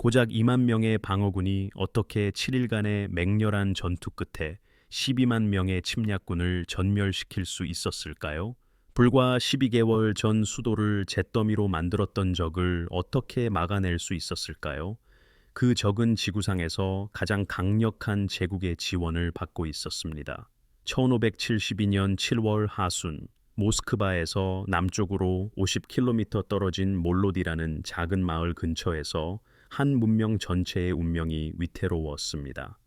고작 2만 명의 방어군이 어떻게 7일간의 맹렬한 전투 끝에 12만 명의 침략군을 전멸시킬 수 있었을까요? 불과 12개월 전 수도를 잿더미로 만들었던 적을 어떻게 막아낼 수 있었을까요? 그 적은 지구상에서 가장 강력한 제국의 지원을 받고 있었습니다. 1572년 7월 하순, 모스크바에서 남쪽으로 50km 떨어진 몰로디라는 작은 마을 근처에서 한 문명 전체의 운명이 위태로웠습니다.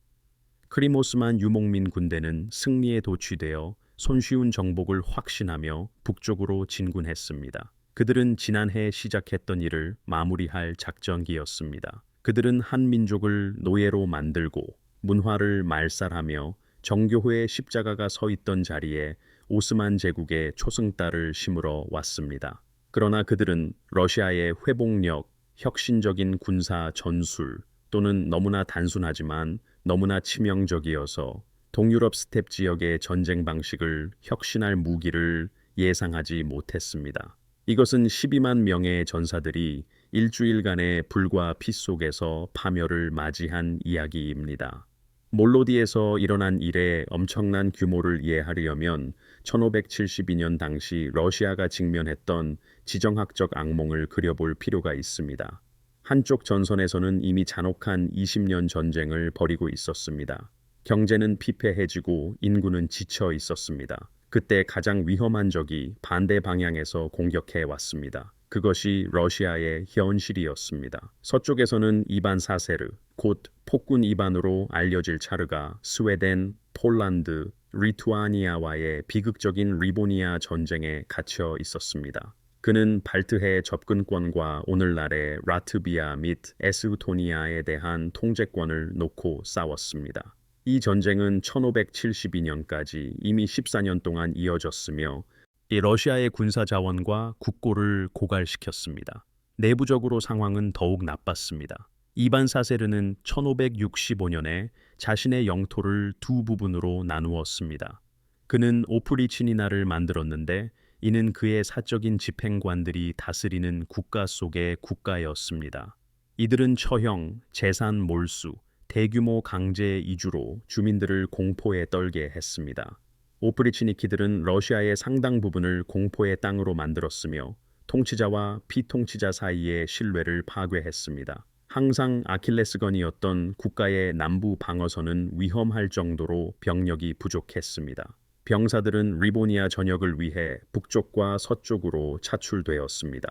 크리모스만 유목민 군대는 승리에 도취되어 손쉬운 정복을 확신하며 북쪽으로 진군했습니다. 그들은 지난해 시작했던 일을 마무리할 작전기였습니다. 그들은 한 민족을 노예로 만들고 문화를 말살하며 정교회의 십자가가 서 있던 자리에 오스만 제국의 초승달을 심으러 왔습니다. 그러나 그들은 러시아의 회복력, 혁신적인 군사 전술 또는 너무나 단순하지만 너무나 치명적이어서 동유럽 스텝 지역의 전쟁 방식을 혁신할 무기를 예상하지 못했습니다. 이것은 12만 명의 전사들이 일주일간의 불과 피 속에서 파멸을 맞이한 이야기입니다. 몰로디에서 일어난 일의 엄청난 규모를 이해하려면 1572년 당시 러시아가 직면했던 지정학적 악몽을 그려볼 필요가 있습니다. 한쪽 전선에서는 이미 잔혹한 20년 전쟁을 벌이고 있었습니다. 경제는 피폐해지고 인구는 지쳐 있었습니다. 그때 가장 위험한 적이 반대 방향에서 공격해 왔습니다. 그것이 러시아의 현실이었습니다. 서쪽에서는 이반 사세르, 곧 폭군 이반으로 알려질 차르가 스웨덴, 폴란드, 리투아니아와의 비극적인 리보니아 전쟁에 갇혀 있었습니다. 그는 발트해 접근권과 오늘날의 라트비아 및 에스토니아에 대한 통제권을 놓고 싸웠습니다. 이 전쟁은 1572년까지 이미 14년 동안 이어졌으며 이 러시아의 군사 자원과 국고를 고갈시켰습니다. 내부적으로 상황은 더욱 나빴습니다. 이반 사세르는 1565년에 자신의 영토를 두 부분으로 나누었습니다. 그는 오프리치니나를 만들었는데 이는 그의 사적인 집행관들이 다스리는 국가 속의 국가였습니다. 이들은 처형, 재산 몰수, 대규모 강제 이주로 주민들을 공포에 떨게 했습니다. 오프리치니키들은 러시아의 상당 부분을 공포의 땅으로 만들었으며 통치자와 피통치자 사이의 신뢰를 파괴했습니다. 항상 아킬레스건이었던 국가의 남부 방어선은 위험할 정도로 병력이 부족했습니다. 병사들은 리보니아 전역을 위해 북쪽과 서쪽으로 차출되었습니다.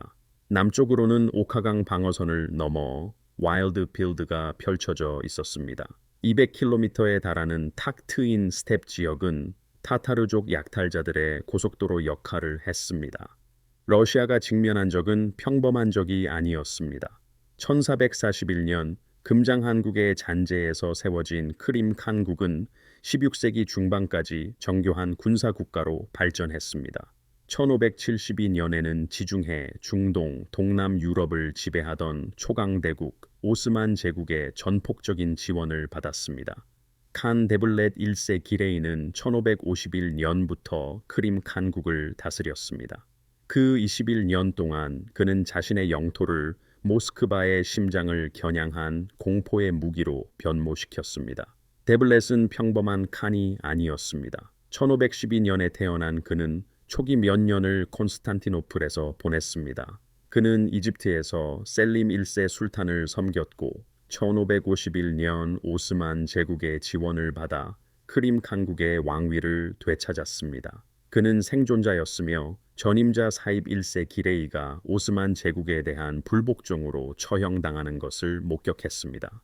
남쪽으로는 오카강 방어선을 넘어 와일드필드가 펼쳐져 있었습니다. 200km에 달하는 탁 트인 스텝 지역은 타타르족 약탈자들의 고속도로 역할을 했습니다. 러시아가 직면한 적은 평범한 적이 아니었습니다. 1441년 금장 한국의 잔재에서 세워진 크림 칸국은 16세기 중반까지 정교한 군사국가로 발전했습니다. 1572년에는 지중해, 중동, 동남 유럽을 지배하던 초강대국 오스만 제국의 전폭적인 지원을 받았습니다. 칸 데블렛 1세 기레이는 1551년부터 크림 칸국을 다스렸습니다. 그 21년 동안 그는 자신의 영토를 모스크바의 심장을 겨냥한 공포의 무기로 변모시켰습니다. 데블렛은 평범한 칸이 아니었습니다. 1512년에 태어난 그는 초기 몇 년을 콘스탄티노플에서 보냈습니다. 그는 이집트에서 셀림 1세 술탄을 섬겼고 1551년 오스만 제국의 지원을 받아 크림 칸국의 왕위를 되찾았습니다. 그는 생존자였으며 전임자 사입 1세 기레이가 오스만 제국에 대한 불복종으로 처형당하는 것을 목격했습니다.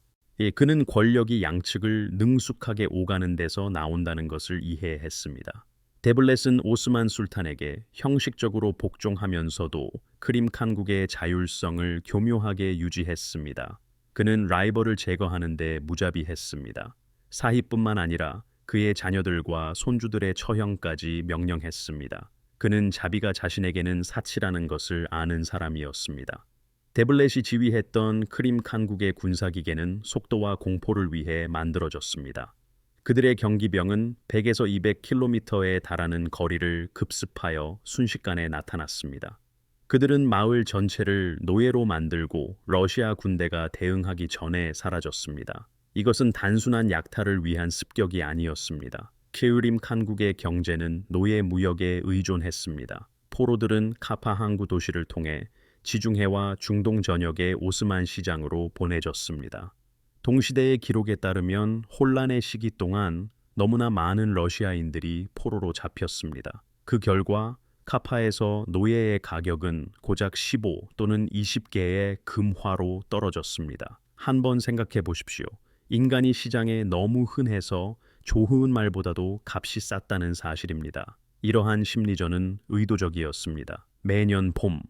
그는 권력이 양측을 능숙하게 오가는 데서 나온다는 것을 이해했습니다. 데블렛은 오스만 술탄에게 형식적으로 복종하면서도 크림 칸국의 자율성을 교묘하게 유지했습니다. 그는 라이벌을 제거하는 데 무자비했습니다. 사희뿐만 아니라 그의 자녀들과 손주들의 처형까지 명령했습니다. 그는 자비가 자신에게는 사치라는 것을 아는 사람이었습니다. 데블렛이 지휘했던 크림 칸국의 군사기계는 속도와 공포를 위해 만들어졌습니다. 그들의 경기병은 100에서 200km에 달하는 거리를 급습하여 순식간에 나타났습니다. 그들은 마을 전체를 노예로 만들고 러시아 군대가 대응하기 전에 사라졌습니다. 이것은 단순한 약탈을 위한 습격이 아니었습니다. 키르림 칸국의 경제는 노예 무역에 의존했습니다. 포로들은 카파 항구 도시를 통해 지중해와 중동 전역의 오스만 시장으로 보내졌습니다. 동시대의 기록에 따르면 혼란의 시기 동안 너무나 많은 러시아인들이 포로로 잡혔습니다. 그 결과 카파에서 노예의 가격은 고작 15 또는 20개의 금화로 떨어졌습니다. 한번 생각해 보십시오. 인간이 시장에 너무 흔해서 좋은 말보다도 값이 쌌다는 사실입니다. 이러한 심리전은 의도적이었습니다. 매년 봄,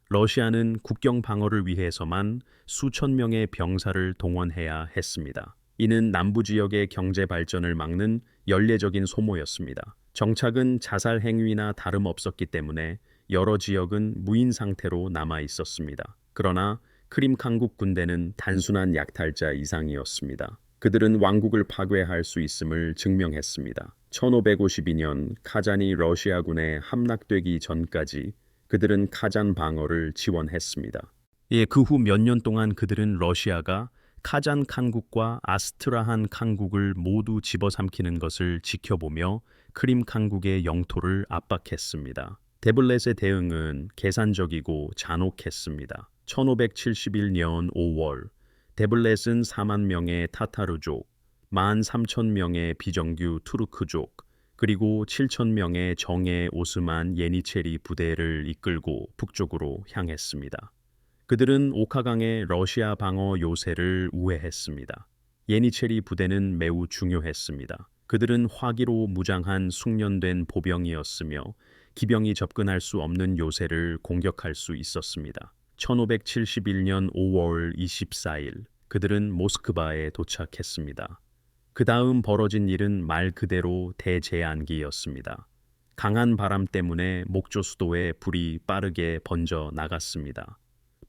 러시아는 국경 방어를 위해서만 수천 명의 병사를 동원해야 했습니다. 이는 남부 지역의 경제 발전을 막는 연례적인 소모였습니다. 정착은 자살 행위나 다름없었기 때문에 여러 지역은 무인 상태로 남아 있었습니다. 그러나 크림 칸국 군대는 단순한 약탈자 이상이었습니다. 그들은 왕국을 파괴할 수 있음을 증명했습니다. 1552년 카잔이 러시아군에 함락되기 전까지 그들은 카잔 방어를 지원했습니다. 그 후 몇 년 동안 그들은 러시아가 카잔 칸국과 아스트라한 칸국을 모두 집어삼키는 것을 지켜보며 크림 칸국의 영토를 압박했습니다. 데블렛의 대응은 계산적이고 잔혹했습니다. 1571년 5월 데블렛은 4만 명의 타타르족, 13,000명의 비정규 투르크족, 그리고 7,000명의 정예 오스만 예니체리 부대를 이끌고 북쪽으로 향했습니다. 그들은 오카강의 러시아 방어 요새를 우회했습니다. 예니체리 부대는 매우 중요했습니다. 그들은 화기로 무장한 숙련된 보병이었으며 기병이 접근할 수 없는 요새를 공격할 수 있었습니다. 1571년 5월 24일 그들은 모스크바에 도착했습니다. 그 다음 벌어진 일은 말 그대로 대재앙기였습니다. 강한 바람 때문에 목조 수도에 불이 빠르게 번져 나갔습니다.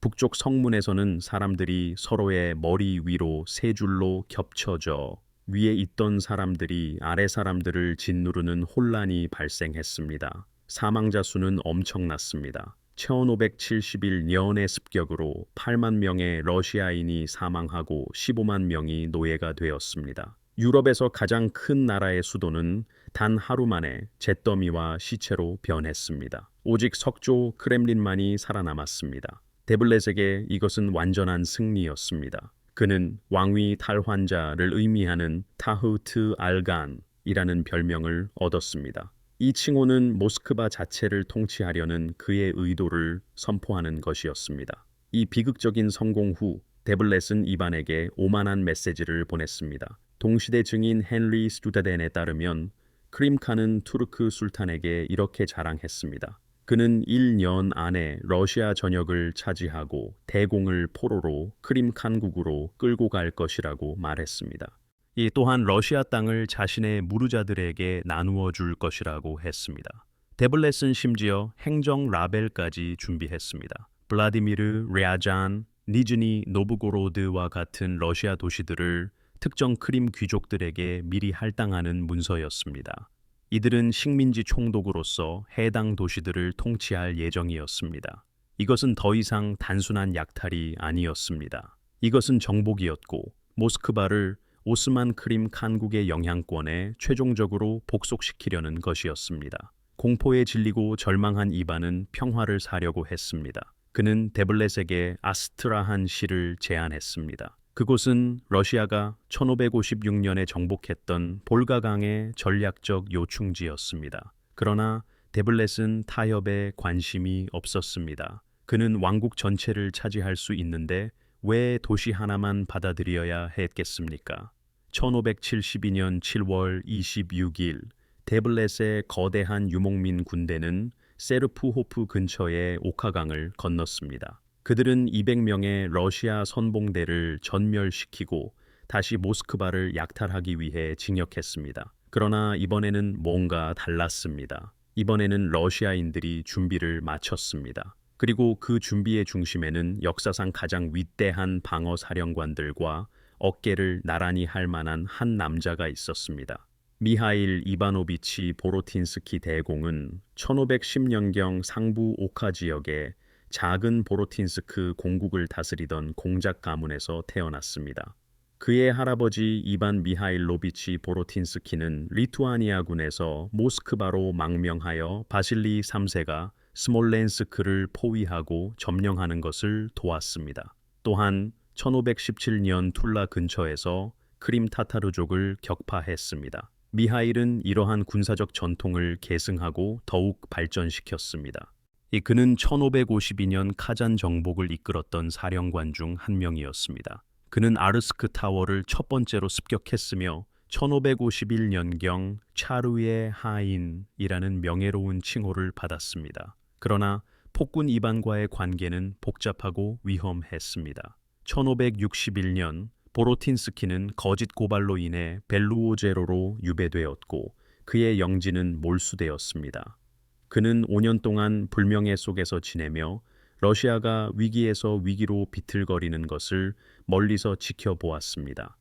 북쪽 성문에서는 사람들이 서로의 머리 위로 세 줄로 겹쳐져 위에 있던 사람들이 아래 사람들을 짓누르는 혼란이 발생했습니다. 사망자 수는 엄청났습니다. 1571년의 습격으로 8만 명의 러시아인이 사망하고 15만 명이 노예가 되었습니다. 유럽에서 가장 큰 나라의 수도는 단 하루 만에 잿더미와 시체로 변했습니다. 오직 석조 크렘린만이 살아남았습니다. 데블렛에게 이것은 완전한 승리였습니다. 그는 왕위 탈환자를 의미하는 타흐트 알간이라는 별명을 얻었습니다. 이 칭호는 모스크바 자체를 통치하려는 그의 의도를 선포하는 것이었습니다. 이 비극적인 성공 후 데블렛은 이반에게 오만한 메시지를 보냈습니다. 동시대 증인 헨리 스투다덴에 따르면 크림칸은 투르크 술탄에게 이렇게 자랑했습니다. 그는 1년 안에 러시아 전역을 차지하고 대공을 포로로 크림 칸국으로 끌고 갈 것이라고 말했습니다. 이 또한 러시아 땅을 자신의 무르자들에게 나누어 줄 것이라고 했습니다. 데블렛은 심지어 행정 라벨까지 준비했습니다. 블라디미르, 랴잔, 니즈니 노브고로드와 같은 러시아 도시들을 특정 크림 귀족들에게 미리 할당하는 문서였습니다. 이들은 식민지 총독으로서 해당 도시들을 통치할 예정이었습니다. 이것은 더 이상 단순한 약탈이 아니었습니다. 이것은 정복이었고 모스크바를 오스만 크림 칸국의 영향권에 최종적으로 복속시키려는 것이었습니다. 공포에 질리고 절망한 이반은 평화를 사려고 했습니다. 그는 데블렛에게 아스트라한 시를 제안했습니다. 그곳은 러시아가 1556년에 정복했던 볼가강의 전략적 요충지였습니다. 그러나 데블렛은 타협에 관심이 없었습니다. 그는 왕국 전체를 차지할 수 있는데 왜 도시 하나만 받아들여야 했겠습니까? 1572년 7월 26일 데블렛의 거대한 유목민 군대는 세르프호프 근처의 오카강을 건넜습니다. 그들은 200명의 러시아 선봉대를 전멸시키고 다시 모스크바를 약탈하기 위해 진격했습니다. 그러나 이번에는 뭔가 달랐습니다. 이번에는 러시아인들이 준비를 마쳤습니다. 그리고 그 준비의 중심에는 역사상 가장 위대한 방어 사령관들과 어깨를 나란히 할 만한 한 남자가 있었습니다. 미하일 이바노비치 보로틴스키 대공은 1510년경 상부 오카 지역에 작은 보로틴스크 공국을 다스리던 공작 가문에서 태어났습니다. 그의 할아버지 이반 미하일로비치 보로틴스키는 리투아니아군에서 모스크바로 망명하여 바실리 3세가 스몰렌스크를 포위하고 점령하는 것을 도왔습니다. 또한 1517년 툴라 근처에서 크림 타타르족을 격파했습니다. 미하일은 이러한 군사적 전통을 계승하고 더욱 발전시켰습니다. 그는 1552년 카잔 정복을 이끌었던 사령관 중 한 명이었습니다. 그는 아르스크 타워를 첫 번째로 습격했으며 1551년경 차르의 하인이라는 명예로운 칭호를 받았습니다. 그러나 폭군 이반과의 관계는 복잡하고 위험했습니다. 1561년 보로틴스키는 거짓 고발로 인해 벨루오제로로 유배되었고 그의 영지는 몰수되었습니다. 그는 5년 동안 불명예 속에서 지내며 러시아가 위기에서 위기로 비틀거리는 것을 멀리서 지켜보았습니다.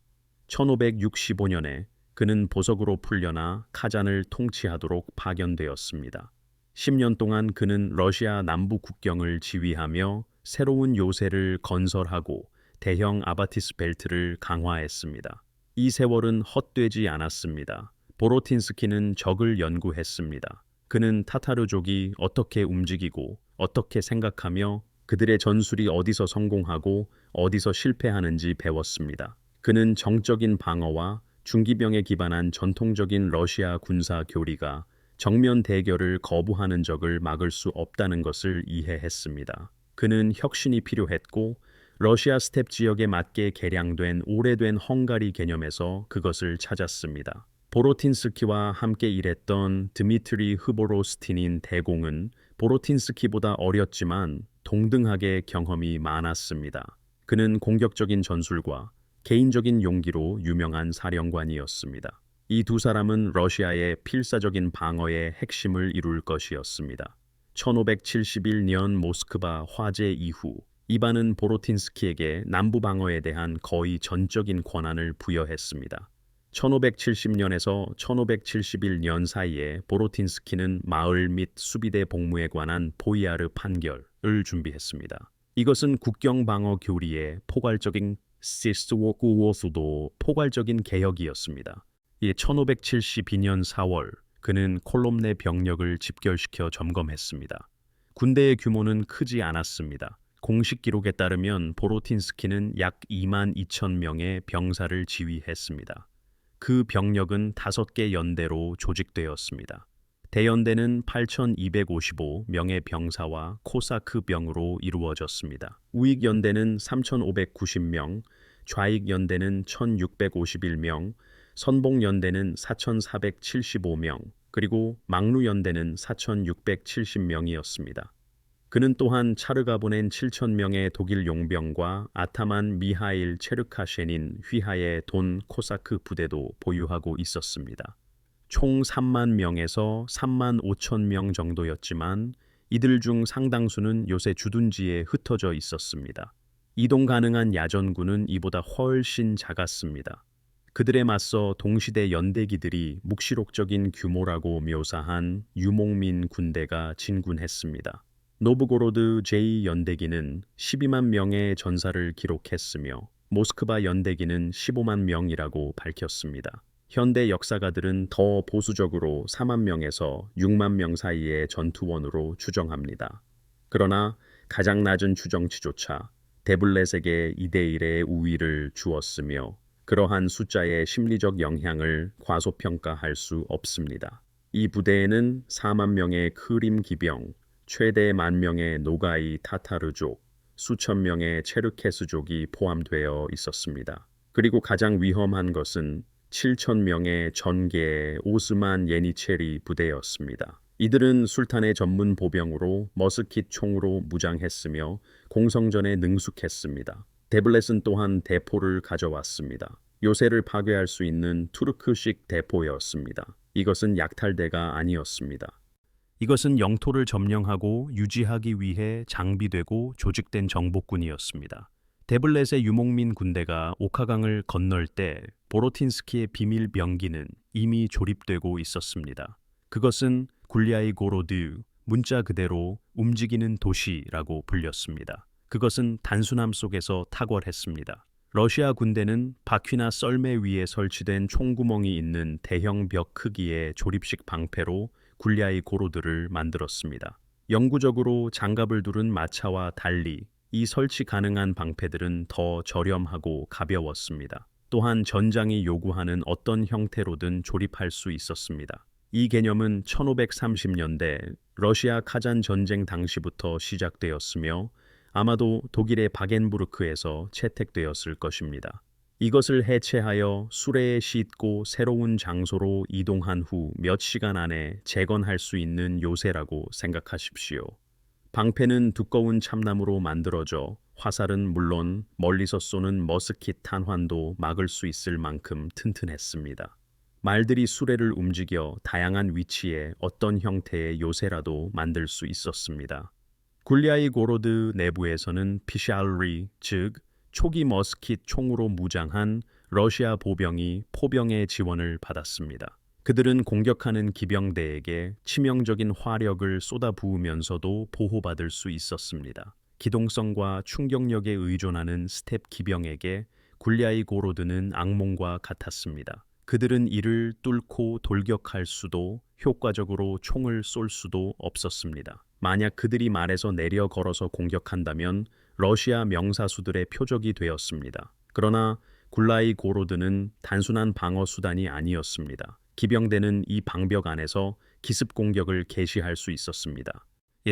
1565년에 그는 보석으로 풀려나 카잔을 통치하도록 파견되었습니다. 10년 동안 그는 러시아 남부 국경을 지휘하며 새로운 요새를 건설하고 대형 아바티스 벨트를 강화했습니다. 이 세월은 헛되지 않았습니다. 보로틴스키는 적을 연구했습니다. 그는 타타르족이 어떻게 움직이고 어떻게 생각하며 그들의 전술이 어디서 성공하고 어디서 실패하는지 배웠습니다. 그는 정적인 방어와 중기병에 기반한 전통적인 러시아 군사 교리가 정면 대결을 거부하는 적을 막을 수 없다는 것을 이해했습니다. 그는 혁신이 필요했고 러시아 스텝 지역에 맞게 개량된 오래된 헝가리 개념에서 그것을 찾았습니다. 보로틴스키와 함께 일했던 드미트리 흐보로스틴인 대공은 보로틴스키보다 어렸지만 동등하게 경험이 많았습니다. 그는 공격적인 전술과 개인적인 용기로 유명한 사령관이었습니다. 이 두 사람은 러시아의 필사적인 방어의 핵심을 이룰 것이었습니다. 1571년 모스크바 화재 이후 이반은 보로틴스키에게 남부 방어에 대한 거의 전적인 권한을 부여했습니다. 1570년에서 1571년 사이에 보로틴스키는 마을 및 수비대 복무에 관한 포이아르 판결을 준비했습니다. 이것은 국경 방어 교리의 포괄적인 시스워구워수도 포괄적인 개혁이었습니다. 1572년 4월 그는 콜롬네 병력을 집결시켜 점검했습니다. 군대의 규모는 크지 않았습니다. 공식 기록에 따르면 보로틴스키는 약 2만 2천 명의 병사를 지휘했습니다. 그 병력은 5개 연대로 조직되었습니다. 대연대는 8,255명의 병사와 코사크 병으로 이루어졌습니다. 우익연대는 3,590명, 좌익연대는 1,651명, 선봉연대는 4,475명, 그리고 막루연대는 4,670명이었습니다. 그는 또한 차르가 보낸 7,000명의 독일 용병과 아타만 미하일 체르카셰닌 휘하의 돈 코사크 부대도 보유하고 있었습니다. 총 3만 명에서 3만 5천 명 정도였지만 이들 중 상당수는 요새 주둔지에 흩어져 있었습니다. 이동 가능한 야전군은 이보다 훨씬 작았습니다. 그들에 맞서 동시대 연대기들이 묵시록적인 규모라고 묘사한 유목민 군대가 진군했습니다. 노브고로드 제2연대기는 12만 명의 전사를 기록했으며 모스크바 연대기는 15만 명이라고 밝혔습니다. 현대 역사가들은 더 보수적으로 4만 명에서 6만 명 사이의 전투원으로 추정합니다. 그러나 가장 낮은 추정치조차 데블렛에게 2대1의 우위를 주었으며 그러한 숫자의 심리적 영향을 과소평가할 수 없습니다. 이 부대에는 4만 명의 크림 기병, 최대 10,000명의 노가이 타타르족, 수천 명의 체르케스족이 포함되어 있었습니다. 그리고 가장 위험한 것은 7,000명의 전개 오스만 예니체리 부대였습니다. 이들은 술탄의 전문 보병으로 머스킷 총으로 무장했으며 공성전에 능숙했습니다. 데블렛은 또한 대포를 가져왔습니다. 요새를 파괴할 수 있는 투르크식 대포였습니다. 이것은 약탈대가 아니었습니다. 이것은 영토를 점령하고 유지하기 위해 장비되고 조직된 정복군이었습니다. 데블렛의 유목민 군대가 오카강을 건널 때 보로틴스키의 비밀 병기는 이미 조립되고 있었습니다. 그것은 굴리아이고로드 문자 그대로 움직이는 도시라고 불렸습니다. 그것은 단순함 속에서 탁월했습니다. 러시아 군대는 바퀴나 썰매 위에 설치된 총구멍이 있는 대형 벽 크기의 조립식 방패로 굴리아이 고로드를 만들었습니다. 영구적으로 장갑을 두른 마차와 달리 이 설치 가능한 방패들은 더 저렴하고 가벼웠습니다. 또한 전장이 요구하는 어떤 형태로든 조립할 수 있었습니다. 이 개념은 1530년대 러시아 카잔 전쟁 당시부터 시작되었으며 아마도 독일의 바겐부르크에서 채택되었을 것입니다. 이것을 해체하여 수레에 싣고 새로운 장소로 이동한 후 몇 시간 안에 재건할 수 있는 요새라고 생각하십시오. 방패는 두꺼운 참나무로 만들어져 화살은 물론 멀리서 쏘는 머스킷 탄환도 막을 수 있을 만큼 튼튼했습니다. 말들이 수레를 움직여 다양한 위치에 어떤 형태의 요새라도 만들 수 있었습니다. 굴리아이 고로드 내부에서는 피샬리, 즉 초기 머스킷 총으로 무장한 러시아 보병이 포병의 지원을 받았습니다. 그들은 공격하는 기병대에게 치명적인 화력을 쏟아부으면서도 보호받을 수 있었습니다. 기동성과 충격력에 의존하는 스텝 기병에게 굴리아이 고로드는 악몽과 같았습니다. 그들은 이를 뚫고 돌격할 수도 효과적으로 총을 쏠 수도 없었습니다. 만약 그들이 말에서 내려 걸어서 공격한다면 러시아 명사수들의 표적이 되었습니다. 그러나 굴라이 고로드는 단순한 방어 수단이 아니었습니다. 기병대는 이 방벽 안에서 기습 공격을 개시할 수 있었습니다.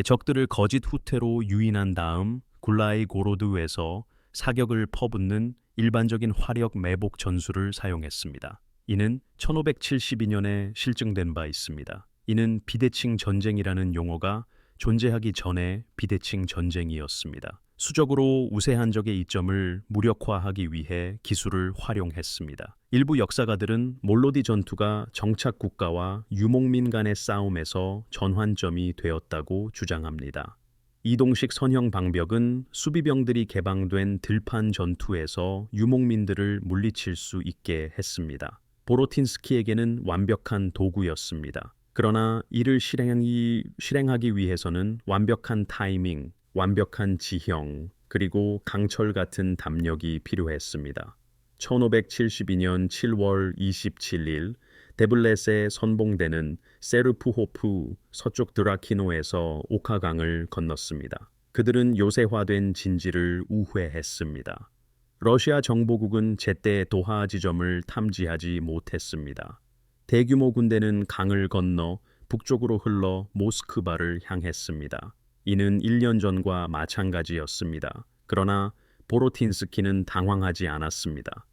적들을 거짓 후퇴로 유인한 다음 굴라이 고로드에서 사격을 퍼붓는 일반적인 화력 매복 전술을 사용했습니다. 이는 1572년에 실증된 바 있습니다. 이는 비대칭 전쟁이라는 용어가 존재하기 전에 비대칭 전쟁이었습니다. 수적으로 우세한 적의 이점을 무력화하기 위해 기술을 활용했습니다. 일부 역사가들은 몰로디 전투가 정착 국가와 유목민 간의 싸움에서 전환점이 되었다고 주장합니다. 이동식 선형 방벽은 수비병들이 개방된 들판 전투에서 유목민들을 물리칠 수 있게 했습니다. 보로틴스키에게는 완벽한 도구였습니다. 그러나 이를 실행하기 위해서는 완벽한 타이밍, 완벽한 지형, 그리고 강철 같은 담력이 필요했습니다. 1572년 7월 27일 데블렛의 선봉대는 세르푸호프 서쪽 드라키노에서 오카강을 건넜습니다. 그들은 요새화된 진지를 우회했습니다. 러시아 정보국은 제때 도하 지점을 탐지하지 못했습니다. 대규모 군대는 강을 건너 북쪽으로 흘러 모스크바를 향했습니다. 이는 1년 전과 마찬가지였습니다. 그러나 보로틴스키는 당황하지 않았습니다.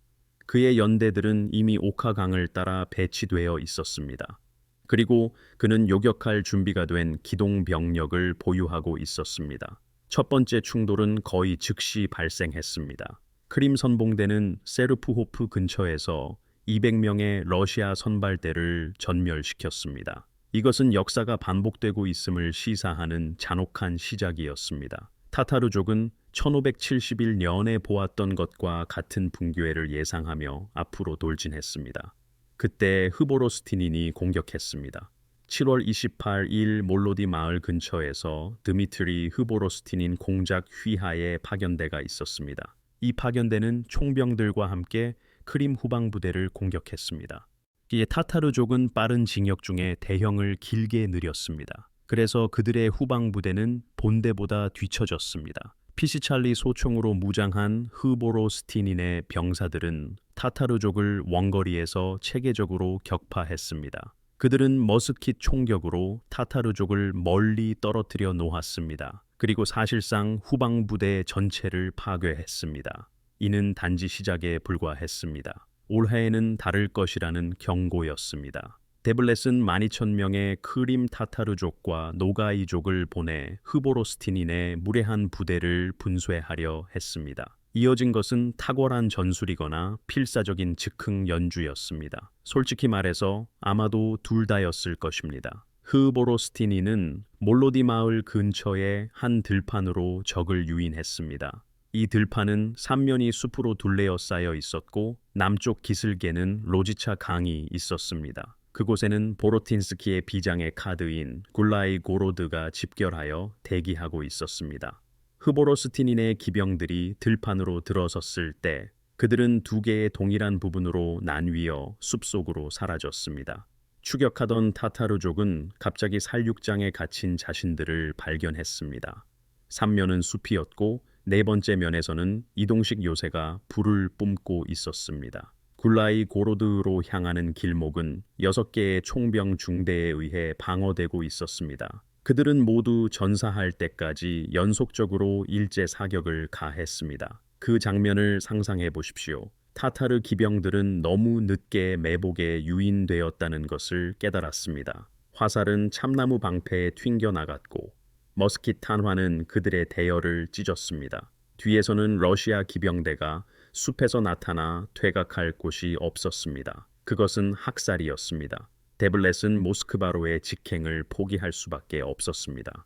그의 연대들은 이미 오카강을 따라 배치되어 있었습니다. 그리고 그는 요격할 준비가 된 기동 병력을 보유하고 있었습니다. 첫 번째 충돌은 거의 즉시 발생했습니다. 크림 선봉대는 세르푸호프 근처에서 200명의 러시아 선발대를 전멸시켰습니다. 이것은 역사가 반복되고 있음을 시사하는 잔혹한 시작이었습니다. 타타르족은 1571년에 보았던 것과 같은 붕괴를 예상하며 앞으로 돌진했습니다. 그때 흐보로스티닌이 공격했습니다. 7월 28일 몰로디 마을 근처에서 드미트리 흐보로스티닌 공작 휘하의 파견대가 있었습니다. 이 파견대는 총병들과 함께 크림 후방부대를 공격했습니다. 이에 타타르족은 빠른 징역 중에 대형을 길게 느렸습니다. 그래서 그들의 후방부대는 본대보다 뒤처졌습니다. 피시찰리 소총으로 무장한 흐보로스티닌의 병사들은 타타르족을 원거리에서 체계적으로 격파했습니다. 그들은 머스킷 총격으로 타타르족을 멀리 떨어뜨려 놓았습니다. 그리고 사실상 후방부대 전체를 파괴했습니다. 이는 단지 시작에 불과했습니다. 올해에는 다를 것이라는 경고였습니다. 데블렛은 12,000명의 크림 타타르족과 노가이족을 보내 흐보로스티닌의 무례한 부대를 분쇄하려 했습니다. 이어진 것은 탁월한 전술이거나 필사적인 즉흥 연주였습니다. 솔직히 말해서 아마도 둘 다였을 것입니다. 흐보로스티닌은 몰로디 마을 근처의 한 들판으로 적을 유인했습니다. 이 들판은 삼면이 숲으로 둘레어 쌓여 있었고 남쪽 기슭에는 로지차 강이 있었습니다. 그곳에는 보로틴스키의 비장의 카드인 굴라이고로드가 집결하여 대기하고 있었습니다. 흐보로스티닌의 기병들이 들판으로 들어섰을 때 그들은 두 개의 동일한 부분으로 나뉘어 숲속으로 사라졌습니다. 추격하던 타타르족은 갑자기 살육장에 갇힌 자신들을 발견했습니다. 삼면은 숲이었고 네 번째 면에서는 이동식 요새가 불을 뿜고 있었습니다. 굴라이 고로드로 향하는 길목은 6개의 총병 중대에 의해 방어되고 있었습니다. 그들은 모두 전사할 때까지 연속적으로 일제 사격을 가했습니다. 그 장면을 상상해 보십시오. 타타르 기병들은 너무 늦게 매복에 유인되었다는 것을 깨달았습니다. 화살은 참나무 방패에 튕겨 나갔고 머스킷 탄환은 그들의 대열을 찢었습니다. 뒤에서는 러시아 기병대가 숲에서 나타나 퇴각할 곳이 없었습니다. 그것은 학살이었습니다. 데블렛은 모스크바로의 직행을 포기할 수밖에 없었습니다.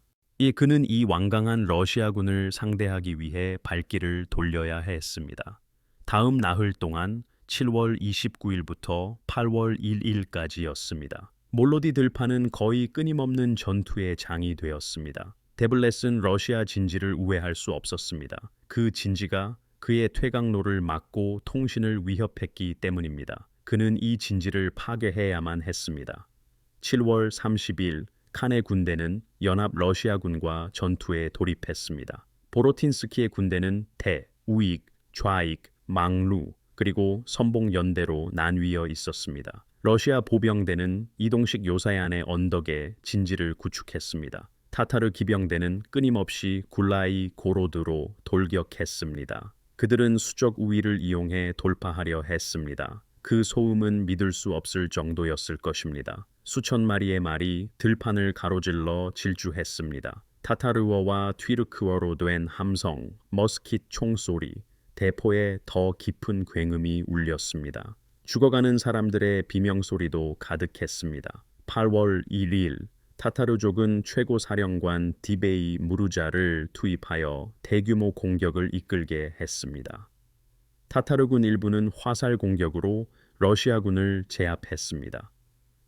그는 이 완강한 러시아군을 상대하기 위해 발길을 돌려야 했습니다. 다음 나흘 동안 7월 29일부터 8월 1일까지였습니다. 몰로디 들판은 거의 끊임없는 전투의 장이 되었습니다. 데블렛은 러시아 진지를 우회할 수 없었습니다. 그 진지가 그의 퇴각로를 막고 통신을 위협했기 때문입니다. 그는 이 진지를 파괴해야만 했습니다. 7월 30일 칸의 군대는 연합 러시아군과 전투에 돌입했습니다. 보로틴스키의 군대는 대, 우익, 좌익, 망루, 그리고 선봉연대로 나뉘어 있었습니다. 러시아 보병대는 이동식 요새 안의 언덕에 진지를 구축했습니다. 타타르 기병대는 끊임없이 굴라이 고로드로 돌격했습니다. 그들은 수적 우위를 이용해 돌파하려 했습니다. 그 소음은 믿을 수 없을 정도였을 것입니다. 수천 마리의 말이 들판을 가로질러 질주했습니다. 타타르어와 튀르크어로 된 함성, 머스킷 총소리, 대포의 더 깊은 굉음이 울렸습니다. 죽어가는 사람들의 비명소리도 가득했습니다. 8월 1일 타타르족은 최고 사령관 디베이 무르자를 투입하여 대규모 공격을 이끌게 했습니다. 타타르군 일부는 화살 공격으로 러시아군을 제압했습니다.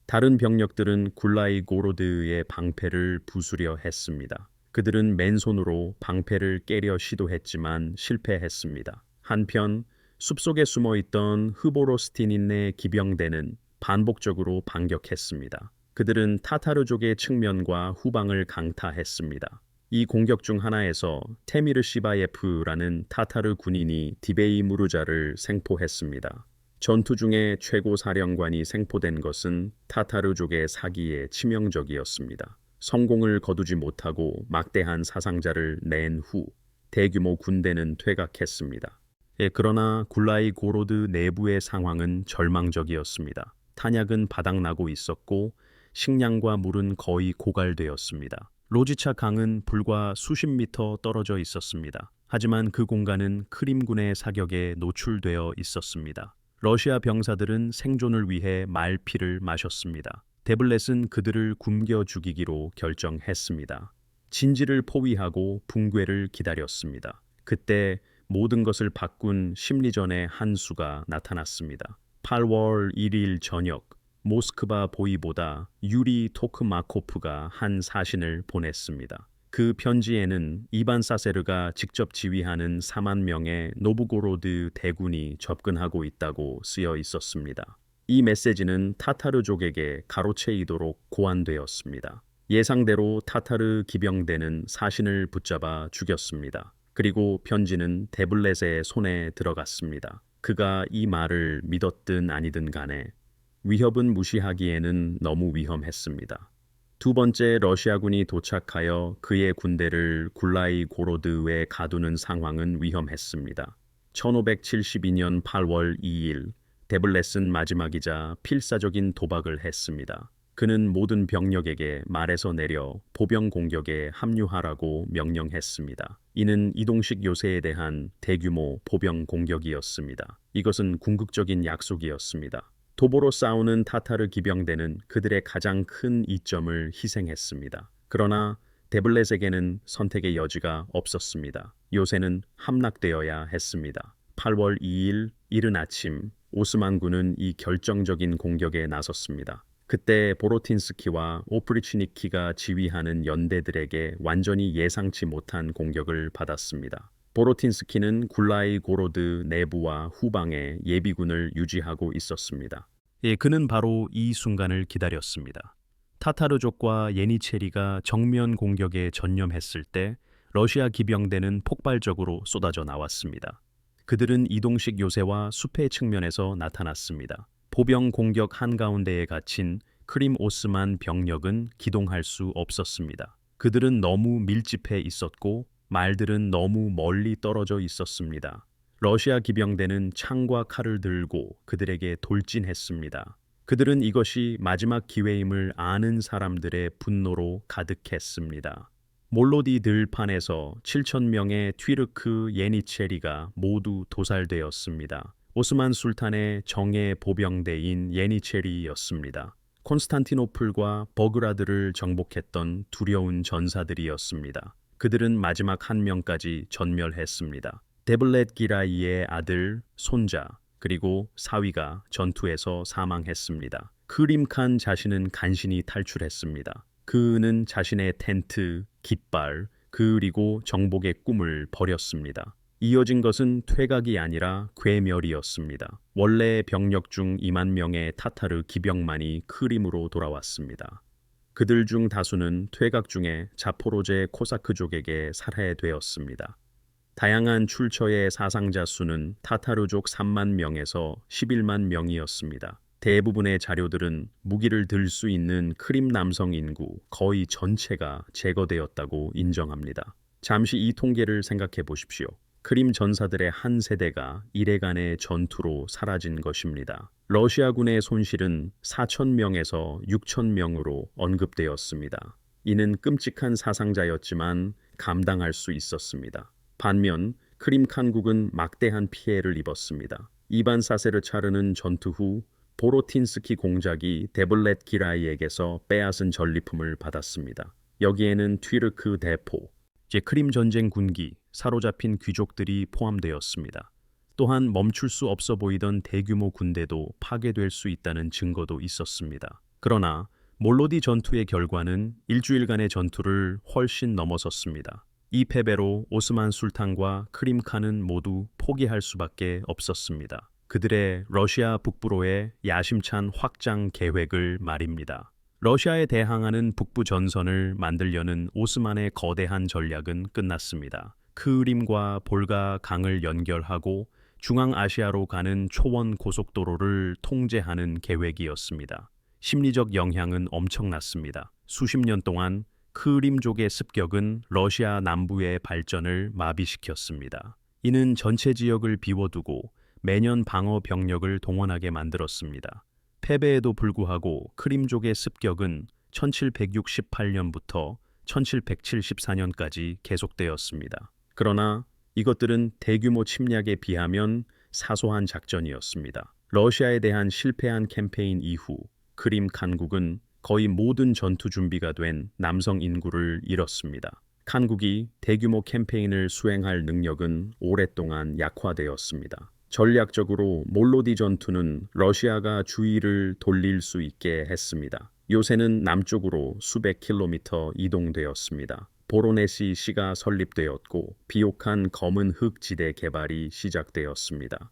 다른 병력들은 굴라이 고로드의 방패를 부수려 했습니다. 그들은 맨손으로 방패를 깨려 시도했지만 실패했습니다. 한편 숲속에 숨어있던 흐보로스티닌의 기병대는 반복적으로 반격했습니다. 그들은 타타르족의 측면과 후방을 강타했습니다. 이 공격 중 하나에서 테미르시바예프라는 타타르 군인이 디베이 무르자를 생포했습니다. 전투 중에 최고 사령관이 생포된 것은 타타르족의 사기에 치명적이었습니다. 성공을 거두지 못하고 막대한 사상자를 낸 후 대규모 군대는 퇴각했습니다. 그러나 굴라이 고로드 내부의 상황은 절망적이었습니다. 탄약은 바닥나고 있었고 식량과 물은 거의 고갈되었습니다. 로지차 강은 불과 수십 미터 떨어져 있었습니다. 하지만 그 공간은 크림군의 사격에 노출되어 있었습니다. 러시아 병사들은 생존을 위해 말피를 마셨습니다. 데블렛은 그들을 굶겨 죽이기로 결정했습니다. 진지를 포위하고 붕괴를 기다렸습니다. 그때 모든 것을 바꾼 심리전의 한 수가 나타났습니다. 8월 1일 저녁 모스크바 보이보다 유리 토크마코프가 한 사신을 보냈습니다. 그 편지에는 이반 사세르가 직접 지휘하는 4만 명의 노브고로드 대군이 접근하고 있다고 쓰여 있었습니다. 이 메시지는 타타르족에게 가로채이도록 고안되었습니다. 예상대로 타타르 기병대는 사신을 붙잡아 죽였습니다. 그리고 편지는 데블렛의 손에 들어갔습니다. 그가 이 말을 믿었든 아니든 간에 위협은 무시하기에는 너무 위험했습니다. 두 번째 러시아군이 도착하여 그의 군대를 굴라이 고로드에 가두는 상황은 위험했습니다. 1572년 8월 2일 데블렛은 마지막이자 필사적인 도박을 했습니다. 그는 모든 병력에게 말에서 내려 보병 공격에 합류하라고 명령했습니다. 이는 이동식 요새에 대한 대규모 보병 공격이었습니다. 이것은 궁극적인 약속이었습니다. 도보로 싸우는 타타르 기병대는 그들의 가장 큰 이점을 희생했습니다. 그러나 데블렛에게는 선택의 여지가 없었습니다. 요새는 함락되어야 했습니다. 8월 2일 이른 아침 오스만군은 이 결정적인 공격에 나섰습니다. 그때 보로틴스키와 오프리치니키가 지휘하는 연대들에게 완전히 예상치 못한 공격을 받았습니다. 보로틴스키는 굴라이 고로드 내부와 후방에 예비군을 유지하고 있었습니다. 예, 그는 바로 이 순간을 기다렸습니다. 타타르족과 예니체리가 정면 공격에 전념했을 때 러시아 기병대는 폭발적으로 쏟아져 나왔습니다. 그들은 이동식 요새와 수페 측면에서 나타났습니다. 보병 공격 한가운데에 갇힌 크림 오스만 병력은 기동할 수 없었습니다. 그들은 너무 밀집해 있었고 말들은 너무 멀리 떨어져 있었습니다. 러시아 기병대는 창과 칼을 들고 그들에게 돌진했습니다. 그들은 이것이 마지막 기회임을 아는 사람들의 분노로 가득했습니다. 몰로디 들판에서 7,000명의 튀르크 예니체리가 모두 도살되었습니다. 오스만 술탄의 정예 보병대인 예니체리였습니다. 콘스탄티노플과 버그라드를 정복했던 두려운 전사들이었습니다. 그들은 마지막 한 명까지 전멸했습니다. 데블렛 기라이의 아들, 손자, 그리고 사위가 전투에서 사망했습니다. 크림칸 자신은 간신히 탈출했습니다. 그는 자신의 텐트, 깃발, 그리고 정복의 꿈을 버렸습니다. 이어진 것은 퇴각이 아니라 괴멸이었습니다. 원래 병력 중 2만 명의 타타르 기병만이 크림으로 돌아왔습니다. 그들 중 다수는 퇴각 중에 자포로제 코사크족에게 살해되었습니다. 다양한 출처의 사상자 수는 타타르족 3만 명에서 11만 명이었습니다. 대부분의 자료들은 무기를 들 수 있는 크림 남성 인구 거의 전체가 제거되었다고 인정합니다. 잠시 이 통계를 생각해 보십시오. 크림 전사들의 한 세대가 이래간의 전투로 사라진 것입니다. 러시아군의 손실은 4,000명에서 6,000명으로 언급되었습니다. 이는 끔찍한 사상자였지만 감당할 수 있었습니다. 반면 크림 칸국은 막대한 피해를 입었습니다. 이반 사세르차르는 전투 후 보로틴스키 공작이 데블렛 기라이에게서 빼앗은 전리품을 받았습니다. 여기에는 튀르크 대포, 크림 전쟁 군기, 사로잡힌 귀족들이 포함되었습니다. 또한 멈출 수 없어 보이던 대규모 군대도 파괴될 수 있다는 증거도 있었습니다. 그러나 몰로디 전투의 결과는 일주일간의 전투를 훨씬 넘어섰습니다. 이 패배로 오스만 술탄과 크림칸은 모두 포기할 수밖에 없었습니다. 그들의 러시아 북부로의 야심찬 확장 계획을 말입니다. 러시아에 대항하는 북부 전선을 만들려는 오스만의 거대한 전략은 끝났습니다. 크림과 볼가 강을 연결하고 중앙아시아로 가는 초원 고속도로를 통제하는 계획이었습니다. 심리적 영향은 엄청났습니다. 수십 년 동안 크림족의 습격은 러시아 남부의 발전을 마비시켰습니다. 이는 전체 지역을 비워두고 매년 방어 병력을 동원하게 만들었습니다. 패배에도 불구하고 크림족의 습격은 1768년부터 1774년까지 계속되었습니다. 그러나 이것들은 대규모 침략에 비하면 사소한 작전이었습니다. 러시아에 대한 실패한 캠페인 이후 크림 칸국은 거의 모든 전투 준비가 된 남성 인구를 잃었습니다. 칸국이 대규모 캠페인을 수행할 능력은 오랫동안 약화되었습니다. 전략적으로 몰로디 전투는 러시아가 주의를 돌릴 수 있게 했습니다. 요새는 남쪽으로 수백 킬로미터 이동되었습니다. 보로네시 시가 설립되었고 비옥한 검은 흙 지대 개발이 시작되었습니다.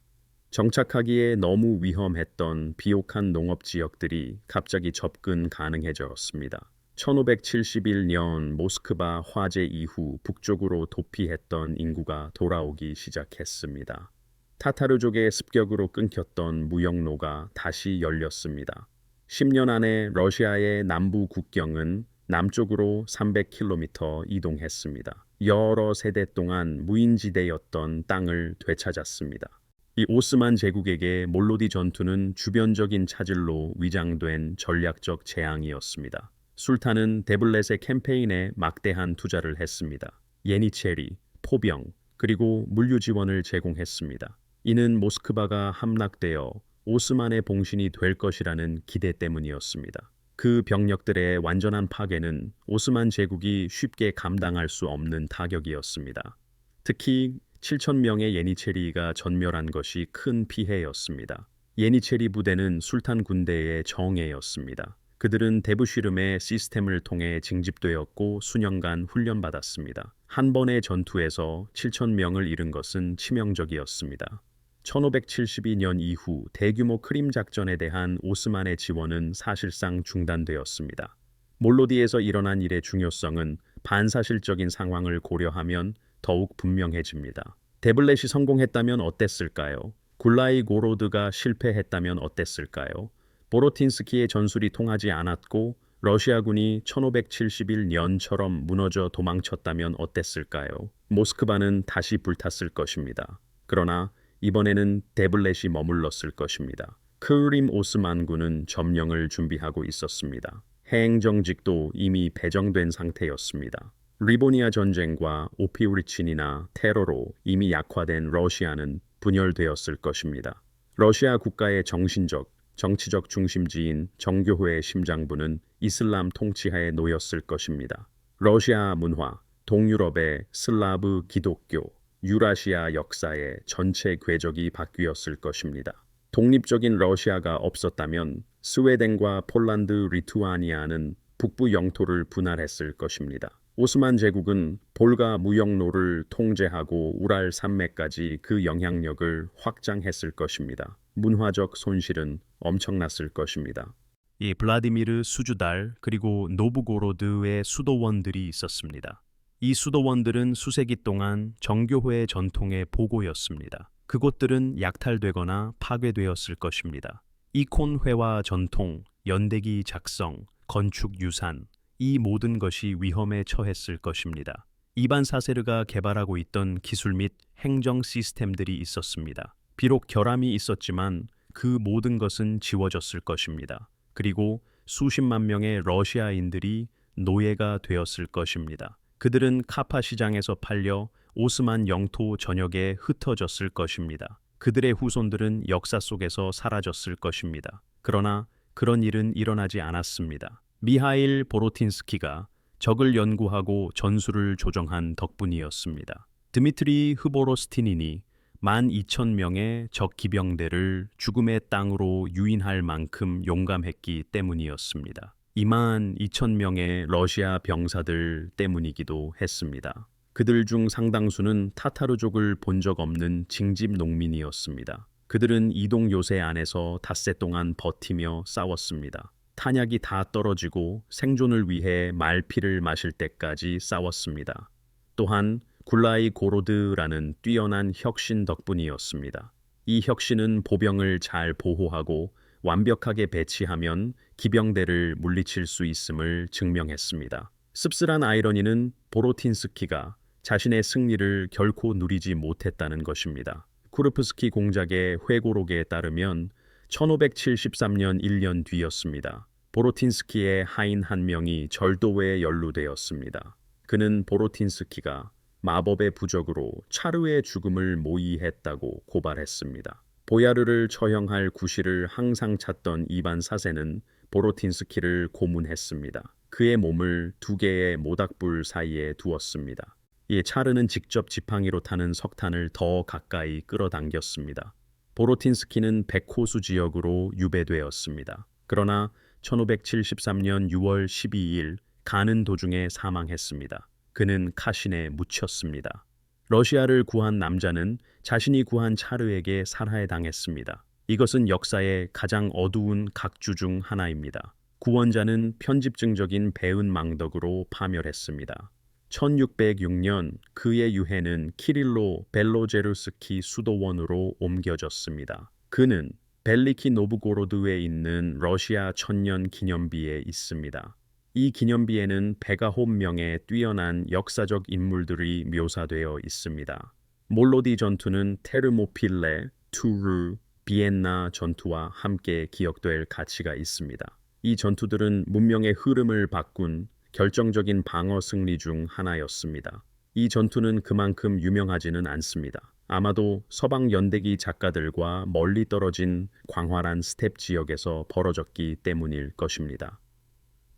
정착하기에 너무 위험했던 비옥한 농업 지역들이 갑자기 접근 가능해졌습니다. 1571년 모스크바 화재 이후 북쪽으로 도피했던 인구가 돌아오기 시작했습니다. 타타르족의 습격으로 끊겼던 무역로가 다시 열렸습니다. 10년 안에 러시아의 남부 국경은 남쪽으로 300km 이동했습니다. 여러 세대 동안 무인지대였던 땅을 되찾았습니다. 이 오스만 제국에게 몰로디 전투는 주변적인 차질로 위장된 전략적 재앙이었습니다. 술탄은 데블렛의 캠페인에 막대한 투자를 했습니다. 예니체리, 포병, 그리고 물류 지원을 제공했습니다. 이는 모스크바가 함락되어 오스만의 봉신이 될 것이라는 기대 때문이었습니다. 그 병력들의 완전한 파괴는 오스만 제국이 쉽게 감당할 수 없는 타격이었습니다. 특히 7,000명의 예니체리가 전멸한 것이 큰 피해였습니다. 예니체리 부대는 술탄 군대의 정예였습니다. 그들은 데브쉬름의 시스템을 통해 징집되었고 수년간 훈련받았습니다. 한 번의 전투에서 7천 명을 잃은 것은 치명적이었습니다. 1572년 이후 대규모 크림 작전에 대한 오스만의 지원은 사실상 중단되었습니다. 몰로디에서 일어난 일의 중요성은 반사실적인 상황을 고려하면 더욱 분명해집니다. 데블렛이 성공했다면 어땠을까요? 굴라이 고로드가 실패했다면 어땠을까요? 보로틴스키의 전술이 통하지 않았고 러시아군이 1571년처럼 무너져 도망쳤다면 어땠을까요? 모스크바는 다시 불탔을 것입니다. 그러나 이번에는 데블렛이 머물렀을 것입니다. 크림 오스만군은 점령을 준비하고 있었습니다. 해행정직도 이미 배정된 상태였습니다. 리보니아 전쟁과 오피우리친이나 테러로 이미 약화된 러시아는 분열되었을 것입니다. 러시아 국가의 정신적, 정치적 중심지인 정교회의 심장부는 이슬람 통치하에 놓였을 것입니다. 러시아 문화, 동유럽의 슬라브 기독교, 유라시아 역사의 전체 궤적이 바뀌었을 것입니다. 독립적인 러시아가 없었다면 스웨덴과 폴란드, 리투아니아는 북부 영토를 분할했을 것입니다. 오스만 제국은 볼가 무역로를 통제하고 우랄 산맥까지 그 영향력을 확장했을 것입니다. 문화적 손실은 엄청났을 것입니다. 이 블라디미르 수주달 그리고 노브고로드의 수도원들이 있었습니다. 이 수도원들은 수세기 동안 정교회의 전통의 보고였습니다. 그곳들은 약탈되거나 파괴되었을 것입니다. 이콘회화 전통, 연대기 작성, 건축 유산, 이 모든 것이 위험에 처했을 것입니다. 이반 사세르가 개발하고 있던 기술 및 행정 시스템들이 있었습니다. 비록 결함이 있었지만 그 모든 것은 지워졌을 것입니다. 그리고 수십만 명의 러시아인들이 노예가 되었을 것입니다. 그들은 카파 시장에서 팔려 오스만 영토 전역에 흩어졌을 것입니다. 그들의 후손들은 역사 속에서 사라졌을 것입니다. 그러나 그런 일은 일어나지 않았습니다. 미하일 보로틴스키가 적을 연구하고 전술을 조정한 덕분이었습니다. 드미트리 흐보로스티닌이 12,000명의 적 기병대를 죽음의 땅으로 유인할 만큼 용감했기 때문이었습니다. 22,000명의 러시아 병사들 때문이기도 했습니다. 그들 중 상당수는 타타르족을 본 적 없는 징집 농민이었습니다. 그들은 이동 요새 안에서 닷새 동안 버티며 싸웠습니다. 탄약이 다 떨어지고 생존을 위해 말피를 마실 때까지 싸웠습니다. 또한 굴라이 고로드라는 뛰어난 혁신 덕분이었습니다. 이 혁신은 보병을 잘 보호하고 완벽하게 배치하면 기병대를 물리칠 수 있음을 증명했습니다. 씁쓸한 아이러니는 보로틴스키가 자신의 승리를 결코 누리지 못했다는 것입니다. 쿠르프스키 공작의 회고록에 따르면 1573년 1년 뒤였습니다. 보로틴스키의 하인 한 명이 절도에 연루되었습니다. 그는 보로틴스키가 마법의 부적으로 차르의 죽음을 모의했다고 고발했습니다. 보야르를 처형할 구실을 항상 찾던 이반 사세는 보로틴스키를 고문했습니다. 그의 몸을 두 개의 모닥불 사이에 두었습니다. 이 차르는 직접 지팡이로 타는 석탄을 더 가까이 끌어당겼습니다. 보로틴스키는 백호수 지역으로 유배되었습니다. 그러나 1573년 6월 12일 가는 도중에 사망했습니다. 그는 카신에 묻혔습니다. 러시아를 구한 남자는 자신이 구한 차르에게 살해당했습니다. 이것은 역사의 가장 어두운 각주 중 하나입니다. 구원자는 편집증적인 배은망덕으로 파멸했습니다. 1606년 그의 유해는 키릴로 벨로제르스키 수도원으로 옮겨졌습니다. 그는 벨리키 노브고로드에 있는 러시아 천년 기념비에 있습니다. 이 기념비에는 베가홈명의 뛰어난 역사적 인물들이 묘사되어 있습니다. 몰로디 전투는 테르모필레, 투르, 비엔나 전투와 함께 기억될 가치가 있습니다. 이 전투들은 문명의 흐름을 바꾼 결정적인 방어 승리 중 하나였습니다. 이 전투는 그만큼 유명하지는 않습니다. 아마도 서방 연대기 작가들과 멀리 떨어진 광활한 스텝 지역에서 벌어졌기 때문일 것입니다.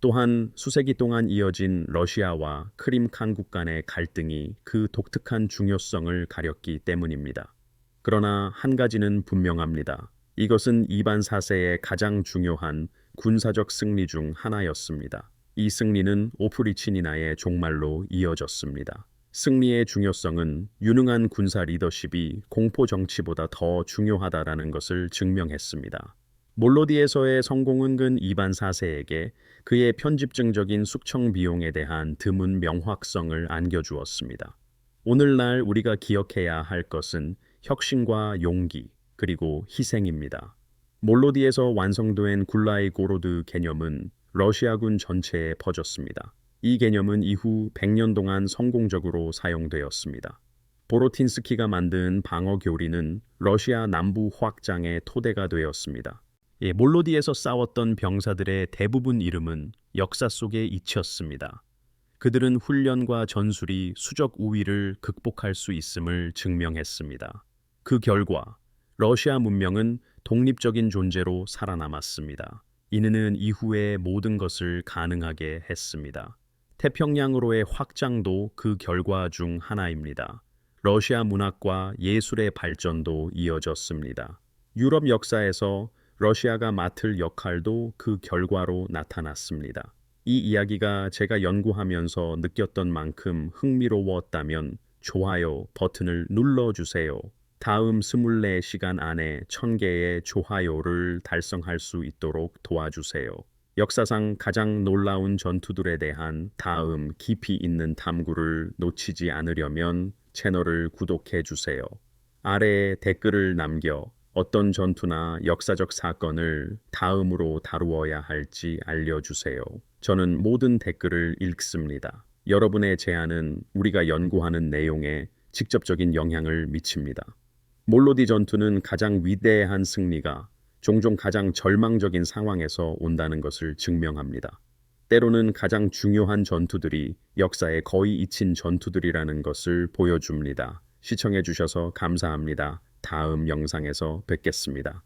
또한 수세기 동안 이어진 러시아와 크림 칸국 간의 갈등이 그 독특한 중요성을 가렸기 때문입니다. 그러나 한 가지는 분명합니다. 이것은 이반 4세의 가장 중요한 군사적 승리 중 하나였습니다. 이 승리는 오프리치니나의 종말로 이어졌습니다. 승리의 중요성은 유능한 군사 리더십이 공포 정치보다 더 중요하다라는 것을 증명했습니다. 몰로디에서의 성공은 근 이반 4세에게 그의 편집증적인 숙청 비용에 대한 드문 명확성을 안겨주었습니다. 오늘날 우리가 기억해야 할 것은 혁신과 용기, 그리고 희생입니다. 몰로디에서 완성된 굴라이고로드 개념은 러시아군 전체에 퍼졌습니다. 이 개념은 이후 100년 동안 성공적으로 사용되었습니다. 보로틴스키가 만든 방어 교리는 러시아 남부 확장의 토대가 되었습니다. 몰로디에서 싸웠던 병사들의 대부분 이름은 역사 속에 잊혔습니다. 그들은 훈련과 전술이 수적 우위를 극복할 수 있음을 증명했습니다. 그 결과 러시아 문명은 독립적인 존재로 살아남았습니다. 이는 이후의 모든 것을 가능하게 했습니다. 태평양으로의 확장도 그 결과 중 하나입니다. 러시아 문학과 예술의 발전도 이어졌습니다. 유럽 역사에서 러시아가 맡을 역할도 그 결과로 나타났습니다. 이 이야기가 제가 연구하면서 느꼈던 만큼 흥미로웠다면 좋아요 버튼을 눌러주세요. 다음 24시간 안에 1000개의 좋아요를 달성할 수 있도록 도와주세요. 역사상 가장 놀라운 전투들에 대한 다음 깊이 있는 탐구를 놓치지 않으려면 채널을 구독해 주세요. 아래에 댓글을 남겨 어떤 전투나 역사적 사건을 다음으로 다루어야 할지 알려주세요. 저는 모든 댓글을 읽습니다. 여러분의 제안은 우리가 연구하는 내용에 직접적인 영향을 미칩니다. 몰로디 전투는 가장 위대한 승리가 종종 가장 절망적인 상황에서 온다는 것을 증명합니다. 때로는 가장 중요한 전투들이 역사에 거의 잊힌 전투들이라는 것을 보여줍니다. 시청해 주셔서 감사합니다. 다음 영상에서 뵙겠습니다.